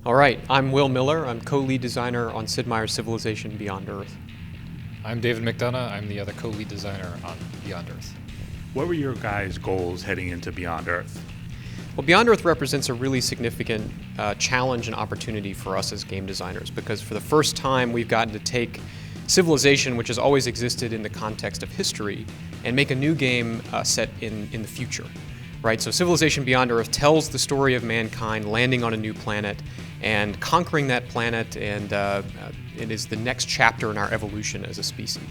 All right, I'm Will Miller. I'm co-lead designer on Sid Meier's Civilization Beyond Earth. I'm David McDonough. I'm the other co-lead designer on Beyond Earth. What were your guys' goals heading into Beyond Earth? Well, Beyond Earth represents a really significant challenge and opportunity for us as game designers, because for the first time we've gotten to take civilization, which has always existed in the context of history, and make a new game set in the future. Right, so Civilization Beyond Earth tells the story of mankind landing on a new planet and conquering that planet, and it is the next chapter in our evolution as a species.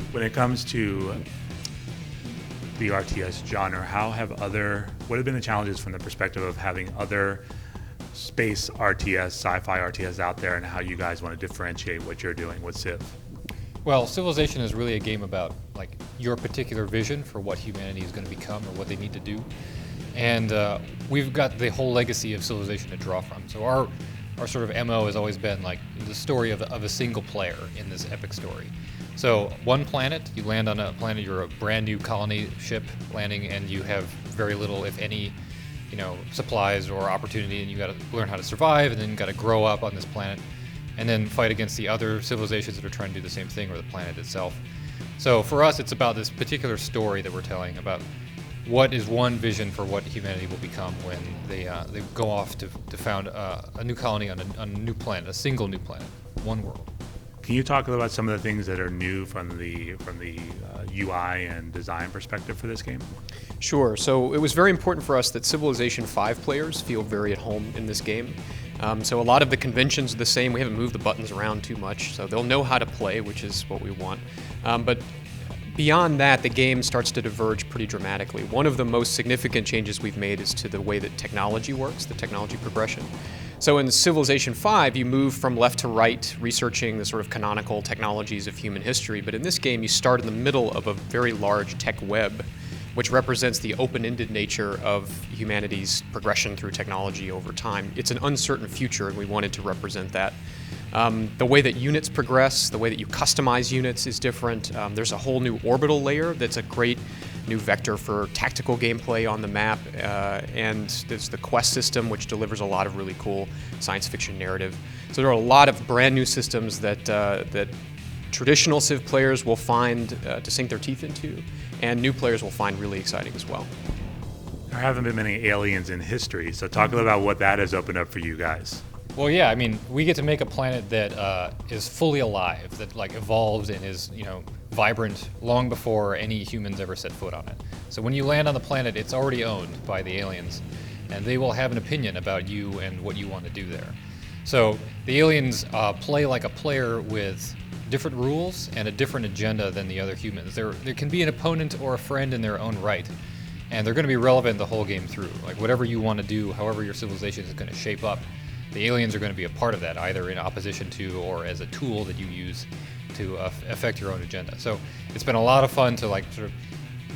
When it comes to the RTS genre, what have been the challenges from the perspective of having other space RTS, sci-fi RTS out there, and how you guys want to differentiate what you're doing with Civ? Well, Civilization is really a game about your particular vision for what humanity is going to become or what they need to do, and we've got the whole legacy of Civilization to draw from. So our sort of MO has always been the story of a single player in this epic story. So one planet, you land on a planet, you're a brand new colony ship landing, and you have very little, if any, supplies or opportunity, and you got to learn how to survive, and then you got to grow up on this planet, and then fight against the other civilizations that are trying to do the same thing, or the planet itself. So for us, it's about this particular story that we're telling about what is one vision for what humanity will become when they go off to found a new colony on a new planet, a single new planet, one world. Can you talk about some of the things that are new from the UI and design perspective for this game? Sure. So it was very important for us that Civilization 5 players feel very at home in this game. So a lot of the conventions are the same. We haven't moved the buttons around too much, so they'll know how to play, which is what we want. But beyond that, the game starts to diverge pretty dramatically. One of the most significant changes we've made is to the way that technology works, the technology progression. So in Civilization 5, you move from left to right, researching the sort of canonical technologies of human history. But in this game, you start in the middle of a very large tech web, which represents the open-ended nature of humanity's progression through technology over time. It's an uncertain future, and we wanted to represent that. The way that units progress, the way that you customize units is different. There's a whole new orbital layer that's a great new vector for tactical gameplay on the map, and there's the quest system, which delivers a lot of really cool science fiction narrative. So there are a lot of brand new systems that traditional Civ players will find to sink their teeth into, and new players will find really exciting as well. There haven't been many aliens in history, so talk a little about what that has opened up for you guys. Well, yeah, we get to make a planet that is fully alive, that evolves and is vibrant long before any humans ever set foot on it. So when you land on the planet, it's already owned by the aliens, and they will have an opinion about you and what you want to do there. So the aliens play like a player with different rules and a different agenda than the other humans. There can be an opponent or a friend in their own right, and they're going to be relevant the whole game through. Whatever you want to do, however your civilization is going to shape up, the aliens are going to be a part of that, either in opposition to or as a tool that you use to affect your own agenda. So it's been a lot of fun to sort of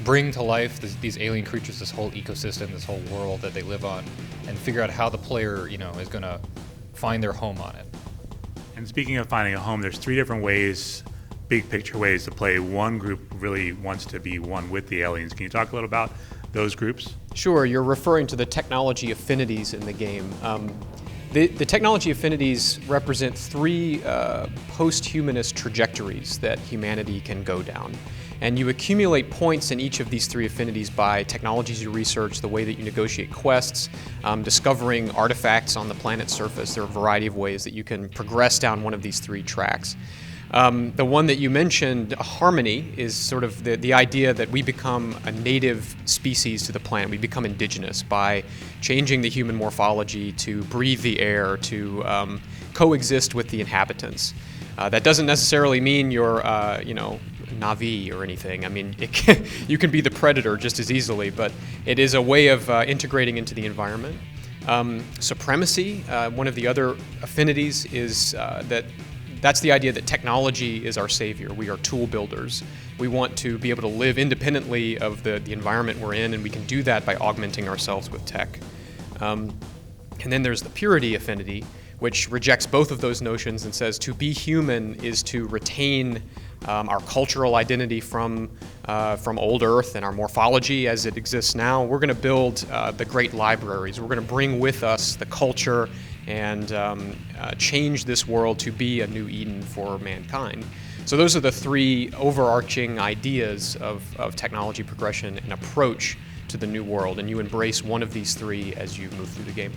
bring to life these alien creatures, this whole ecosystem, this whole world that they live on, and figure out how the player is going to find their home on it. And speaking of finding a home, there's 3 different ways, big picture ways to play. One group really wants to be one with the aliens. Can you talk a little about those groups? Sure. You're referring to the technology affinities in the game. The technology affinities represent 3 post-humanist trajectories that humanity can go down. And you accumulate points in each of these 3 affinities by technologies you research, the way that you negotiate quests, discovering artifacts on the planet's surface. There are a variety of ways that you can progress down one of these 3 tracks. The one that you mentioned, harmony, is sort of the idea that we become a native species to the planet. We become indigenous by changing the human morphology to breathe the air, to coexist with the inhabitants. That doesn't necessarily mean you're, Navi or anything. You can be the predator just as easily, but it is a way of integrating into the environment. Supremacy, one of the other affinities, is that's the idea that technology is our savior. We are tool builders. We want to be able to live independently of the environment we're in, and we can do that by augmenting ourselves with tech. And then there's the purity affinity, which rejects both of those notions and says to be human is to retain our cultural identity from old Earth and our morphology as it exists now. We're going to build the great libraries. We're going to bring with us the culture and change this world to be a new Eden for mankind. So those are the three overarching ideas of technology progression and approach to the new world, and you embrace one of these three as you move through the game.